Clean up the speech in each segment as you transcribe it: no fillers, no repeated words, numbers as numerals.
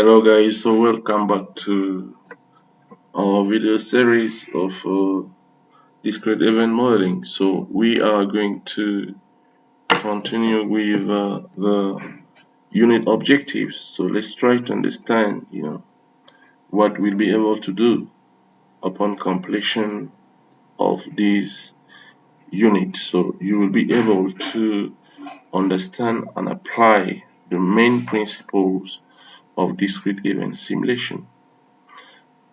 Hello guys, so welcome back to our video series of discrete event modeling. So we are going to continue with the unit objectives. So let's try to understand, what we'll be able to do upon completion of this unit. So you will be able to understand and apply the main principles of discrete event simulation.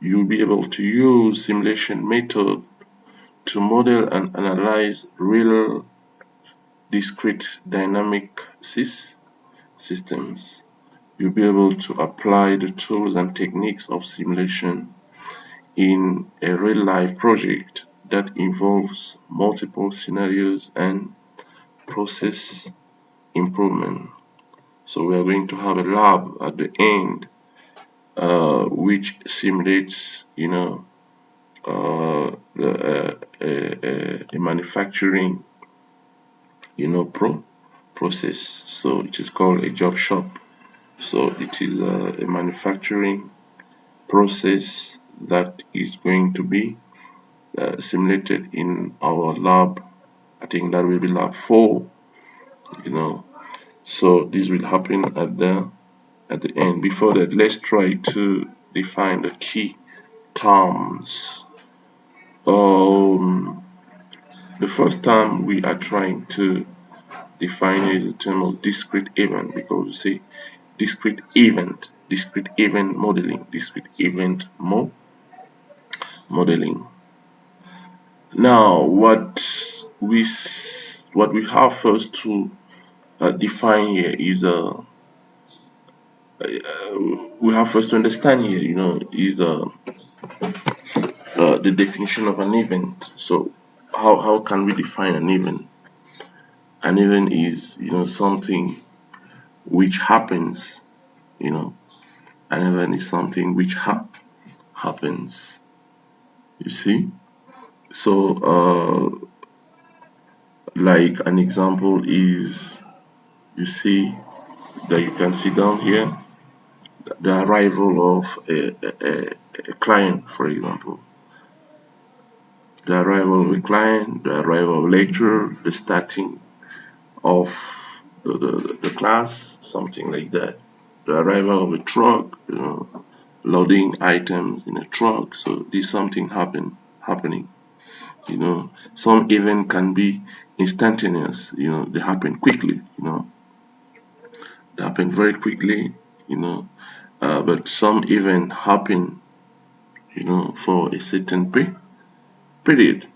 You'll be able to use simulation method to model and analyze real discrete dynamic systems. You'll be able to apply the tools and techniques of simulation in a real-life project that involves multiple scenarios and process improvement. So we are going to have a lab at the end, which simulates, a manufacturing process. So it is called a job shop. So it is a manufacturing process that is going to be simulated in our lab. I think that will be lab 4. So this will happen at the end. Before that, let's try to define the key terms. The first term we are trying to define is the term of discrete event, because we say discrete event modeling, discrete event modeling. Now, what we have first to define here is we have first to understand here, is the definition of an event. So, how can we define an event? An event is something which happens. An event is something which happens. You see. So, like an example is, you see that you can see down here the arrival of a client, for example. The arrival of a client, the arrival of a lecturer, the starting of the class, something like that. The arrival of a truck, loading items in a truck. So this something happening. Some event can be instantaneous. They happen quickly. They happen very quickly. But some event happen, for a certain period.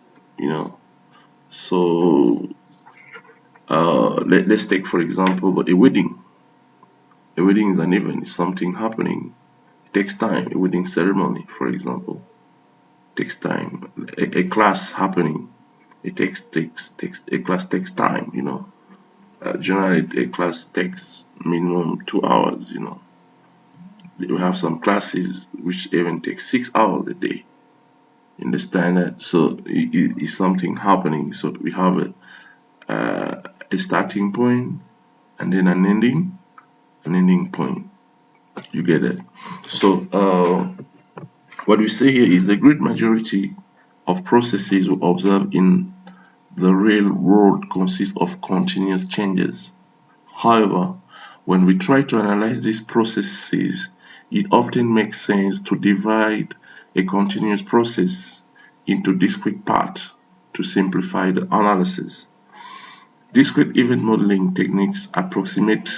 So let's take for example a wedding. A wedding is an event. It's something happening. It takes time. A wedding ceremony, for example, takes time. A class happening. It takes a class takes time. Generally a class takes minimum 2 hours. We have some classes which even take 6 hours a day. You understand that? So it is something happening. So we have a starting point and then an ending point. You get it? So what we say here is the great majority of processes we observe in the real world consist of continuous changes. However, when we try to analyze these processes, it often makes sense to divide a continuous process into discrete parts to simplify the analysis. Discrete event modeling techniques approximate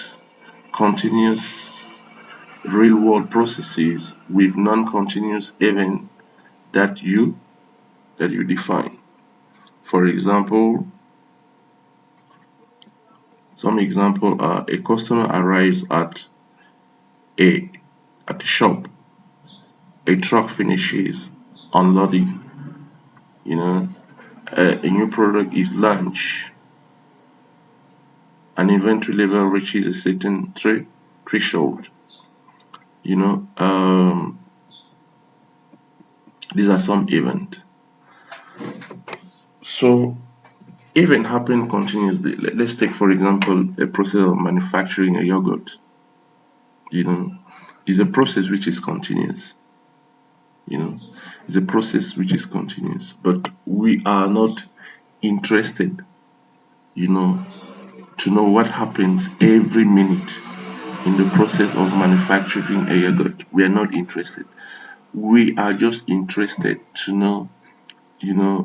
continuous real-world processes with non-continuous events that you define. For example, some example are a customer arrives a at a shop, a truck finishes unloading, a new product is launched, an inventory level reaches a certain threshold. These are some events. So event happen continuously. Let's take for example a process of manufacturing a yogurt. It's a process which is continuous. You know, it's a process which is continuous. But we are not interested, you know, to know what happens every minute in the process of manufacturing a yogurt. We are not interested. We are just interested to know, you know,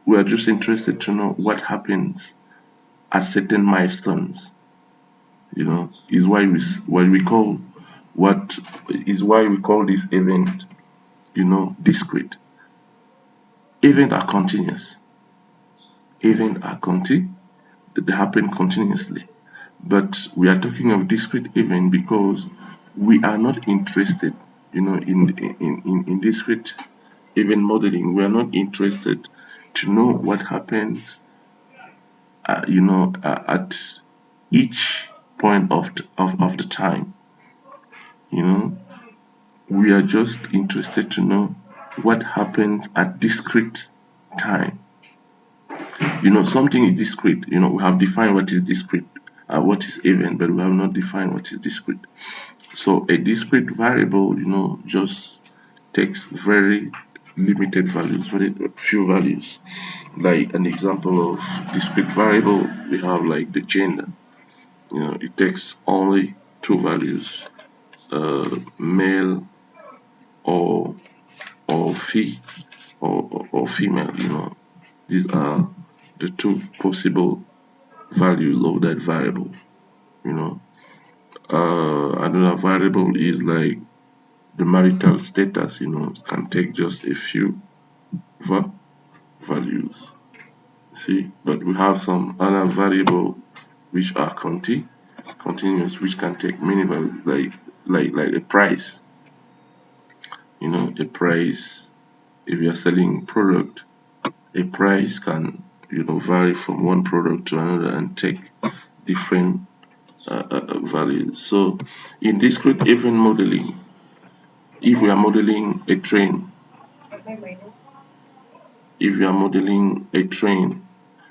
we are just interested to know what happens at certain milestones. You know, is why we call what is why we call this event, discrete. Events are continuous. Events are they happen continuously. But we are talking of discrete event because we are not interested, in discrete event modeling. We are not interested to know what happens, at each point of the time. You know, we are just interested to know what happens at discrete time. Something is discrete. We have defined what is discrete, what is event, but we have not defined what is discrete. So a discrete variable, just takes very limited values, very few values. Like an example of discrete variable, we have like the gender. It takes only two values, male or fee or female. These are the two possible values of that variable. You know, Another variable is like the marital status. Can take just a few va- values. See, but we have some other variable which are continuous, which can take many values, like a price. A price. If you are selling product, a price can vary from one product to another and take different values. So in discrete event modeling, if we are modeling a train, if we are modeling a train,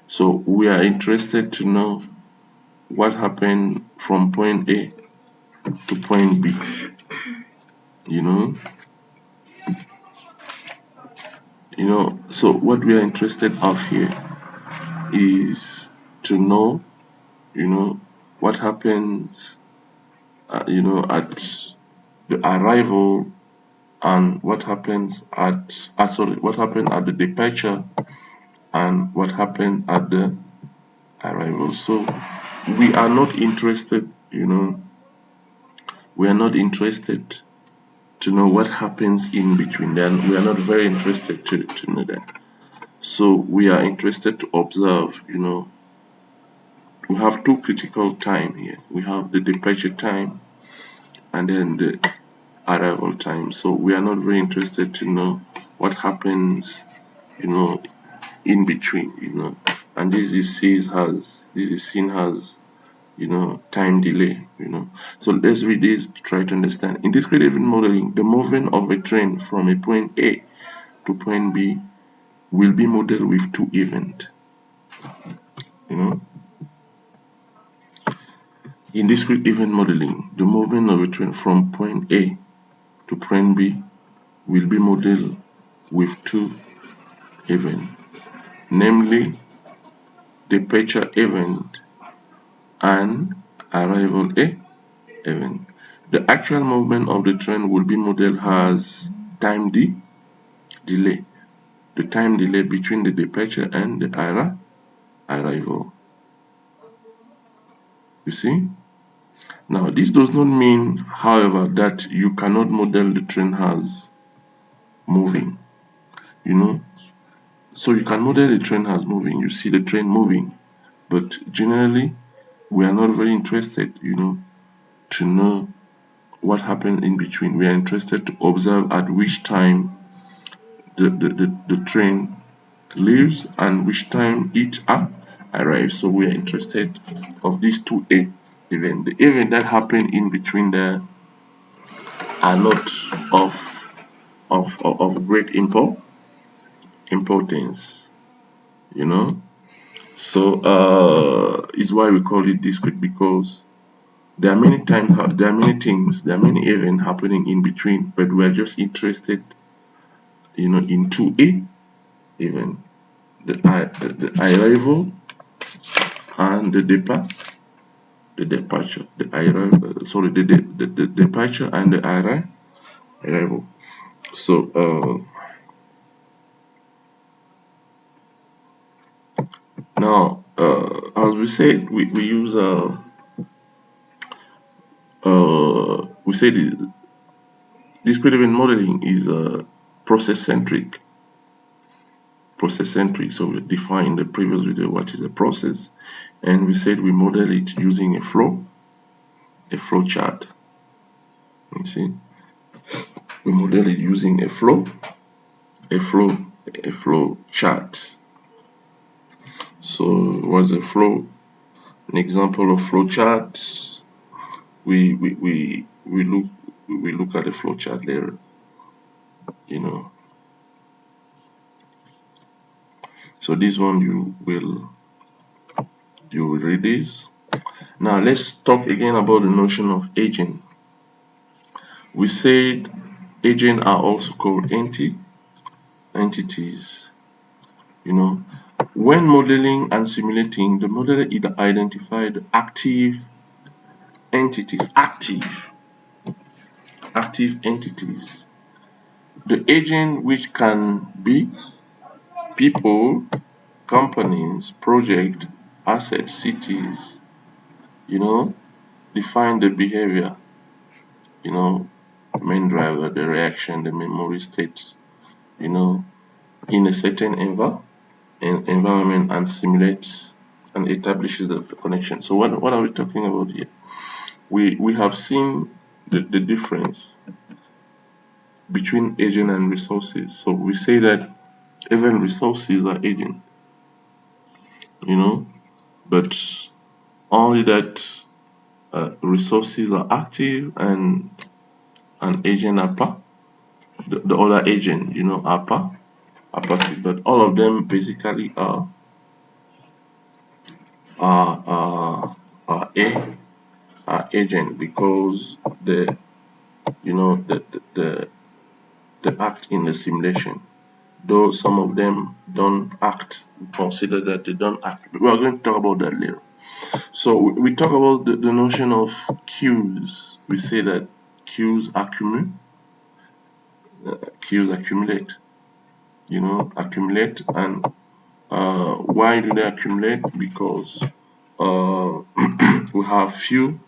so we are interested to know what happened from point A to point B. You know, so what we are interested of here is to know, what happens, at the arrival, and what happens what happened at the departure, and what happened at the arrival. So we are not interested, we are not interested to know what happens in between. Then we are not very interested to know that. So we are interested to observe, we have two critical time here. We have the departure time and then the arrival time. So we are not very interested to know what happens, you know, in between, And this is seen as time delay. So let's read this to try to understand. In discrete event modeling, the movement of a train from a point A to point B will be modeled with two events. In discrete event modeling, the movement of a train from point A to point B will be modeled with two events, namely departure event and arrival event. The actual movement of the train will be modeled as time delay, the time delay between the departure and the arrival. You see? Now, this does not mean, however, that you cannot model the train as moving. So you can model the train as moving. You see the train moving, but generally, we are not very interested, to know what happens in between. We are interested to observe at which time the train leaves and which time it arrives. So we are interested of these two events. The event that happen in between there are not of great importance. You know, so is why we call it discrete, because There are many times, there are many things, there are many events happening in between, but we are just interested, in 2A event, the arrival and the departure, the arrival, sorry, the departure and the arrival. So now, as we said, we use we said discrete event modeling is process centric. Process centric. So we defined in the previous video what is a process, and we said we model it using a flow chart. You see, we model it using a a flow, a flow chart. So what's a flow? An example of flow charts. We look at the flow chart later. You know. So this one you will read this. Now let's talk again about the notion of agent. We said agents are also called entities. When modeling and simulating, the modeler identified active entities, active entities. The agent, which can be people, companies, project, assets, cities, define the behavior, the main driver, the reaction, the memory states, in a certain environment, and simulates and establishes the connection. So what are we talking about here? We have seen the difference between agent and resources. So we say that even resources are agent, but only that resources are active and an agent are the other agent, are passive. But all of them basically are are, are a are agent, because the you know the act in the simulation. Though some of them don't act, consider that they don't act. We are going to talk about that later. So we talk about the notion of queues. We say that queues accumulate, accumulate. And why do they accumulate? Because we have few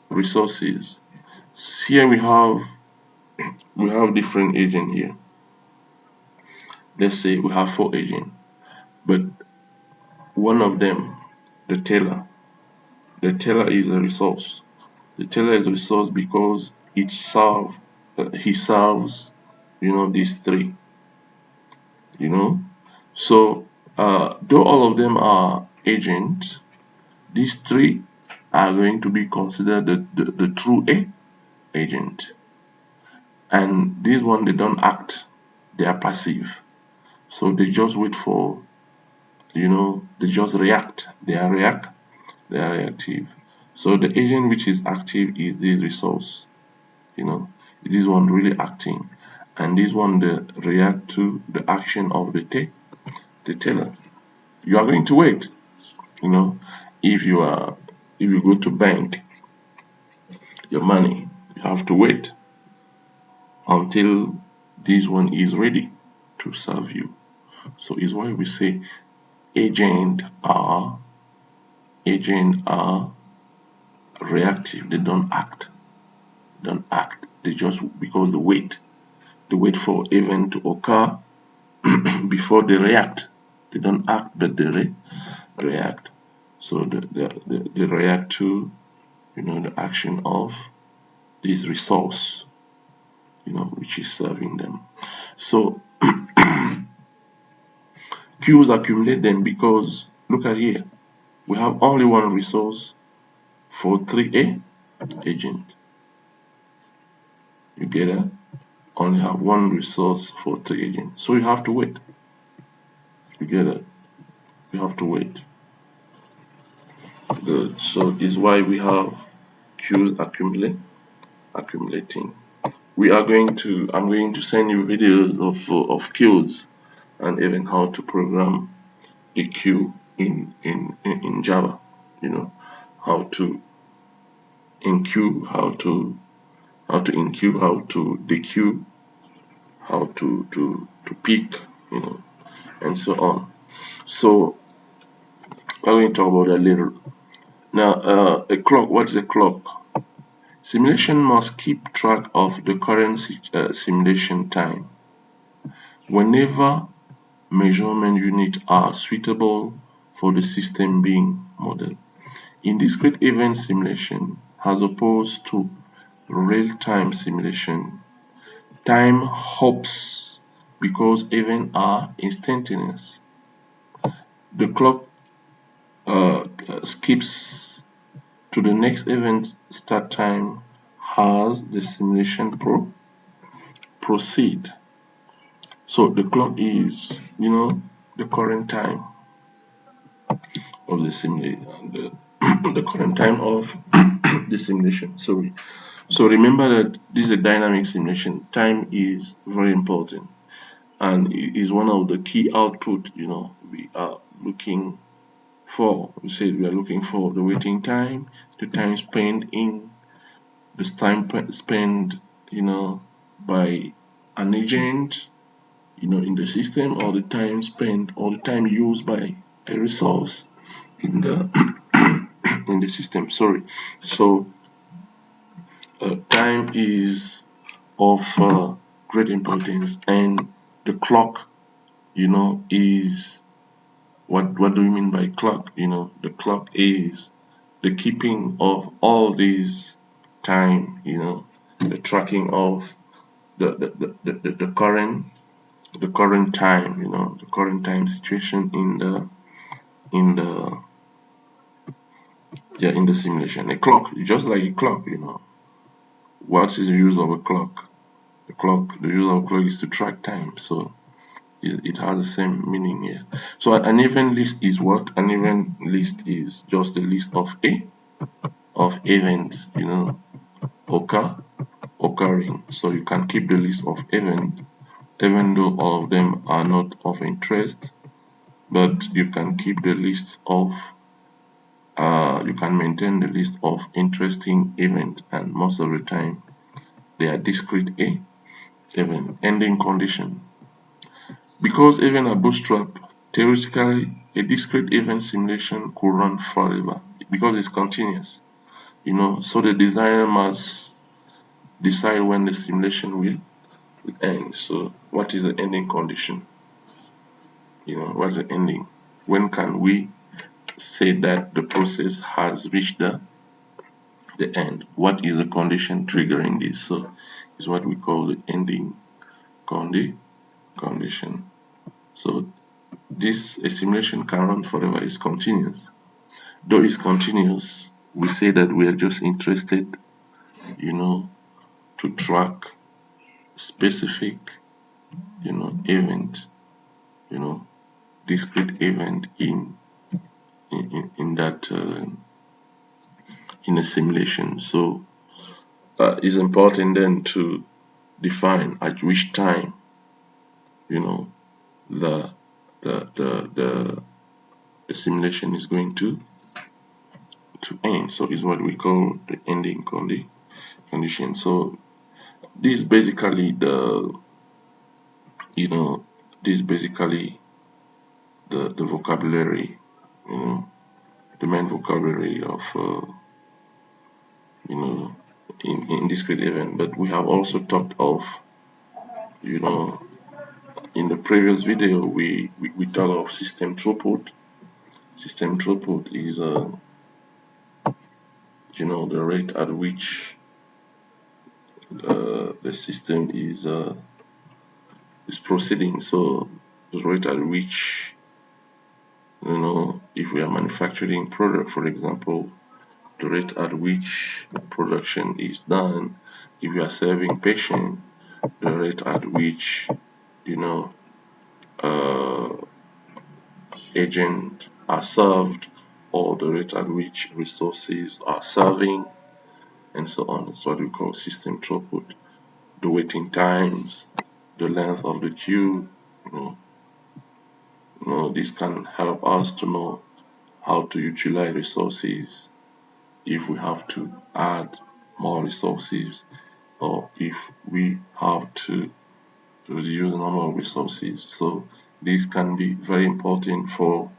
resources. Here we have different agents here. Let's say we have 4 agents, but one of them, the teller, is a resource. The teller is a resource because he serves, these 3, So though all of them are agents, these 3 are going to be considered the true agent. And this one, they don't act, they are passive. So they just wait for, they just react. They are reactive. So the agent which is active is this resource. This one really acting, and this one they react to the action of the teller. You are going to wait. If you go to bank, your money, you have to wait until this one is ready to serve you. So it's why we say agent are reactive. They don't act. They just, because they wait for event to occur before they react. They don't act, but they react. So they react to the action of this resource, which is serving them. So queues accumulate them because, look at here, we have only one resource for 3A agent. You get that? Only have one resource for 3 agents. So you have to wait. You get it? You have to wait. Good. So this is why we have queues accumulating. I'm going to send you videos of queues and even how to program a queue in Java. You know, how to enqueue, how to enqueue, how to dequeue, how to pick, and so on. So I'm going to talk about that later. Now, a clock. What is a clock? Simulation must keep track of the current simulation time. Whenever measurement units are suitable for the system being modeled. In discrete event simulation, as opposed to real-time simulation, time hops because events are instantaneous. The clock skips to the next event start time as the simulation proceed. So the clock is, the current time of the simulation, the current time of the simulation. Sorry. So remember that this is a dynamic simulation. Time is very important and is one of the key output. We are looking for. We said we are looking for the waiting time, the time spent in this time spent, by an agent, in the system, or the time spent, or the time used by a resource in the in the system. Sorry. So time is of great importance, and the clock, is what do we mean by clock? The clock is the keeping of all these time, the tracking of the current time, the current time situation in the in the simulation. A clock, just like a clock, what is the use of a clock? The use of a clock is to track time, so it has the same meaning here. So an event list is what? An event list is just the list of events, occurring. So you can keep the list of events, even though all of them are not of interest, but you can keep the list of you can maintain the list of interesting events, and most of the time they are discrete event ending condition. Because even a bootstrap, theoretically, a discrete event simulation could run forever because it's continuous. So the designer must decide when the simulation will end. So what is the ending condition? What's the ending? When can we say that the process has reached the end? What is the condition triggering this? So is what we call the ending condition. So this a simulation can run forever, is continuous. Though it's continuous, we say that we are just interested, you know, to track specific, event, you know, discrete event in that in a simulation. So it's important then to define at which time, you know, the the the the, the simulation is going to end. So it's what we call the ending condition. So this is basically you know this is basically the vocabulary, you know, the main vocabulary of you know in discrete event. But we have also talked of, you know in the previous video we talked of system throughput. System throughput is the rate at which the system is proceeding. So the rate at which, if we are manufacturing product, for example, the rate at which production is done. If you are serving patient, the rate at which, you know uh, agents are served, or the rate at which resources are serving, and so on. It's what we call system throughput. The waiting times, the length of the queue, you know, this can help us to know how to utilize resources, if we have to add more resources, or if we have to reduce the number of resources. So this can be very important for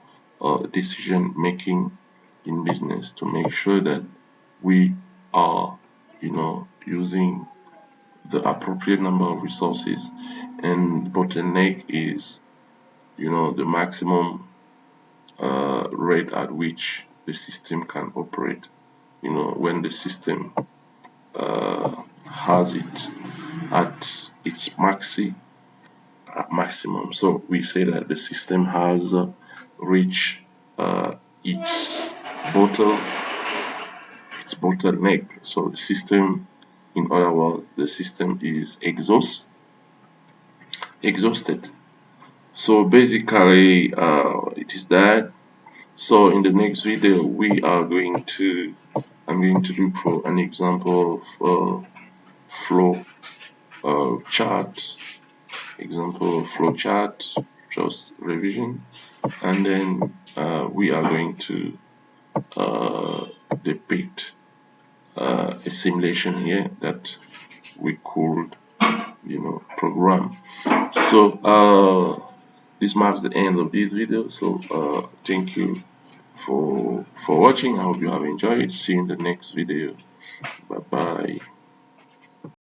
decision making in business, to make sure that we are, using the appropriate number of resources. And bottleneck is, the maximum rate at which the system can operate. When the system has it at its maximum. So we say that the system has reached its bottle its bottleneck. So the system, in other words, the system is exhausted. So basically, it is that. So in the next video, I'm going to look for an example of flow chart, just revision, and then we are going to uh, depict a simulation here that we could, program. So this marks the end of this video. So thank you for watching. I hope you have enjoyed. See you in the next video. Bye bye.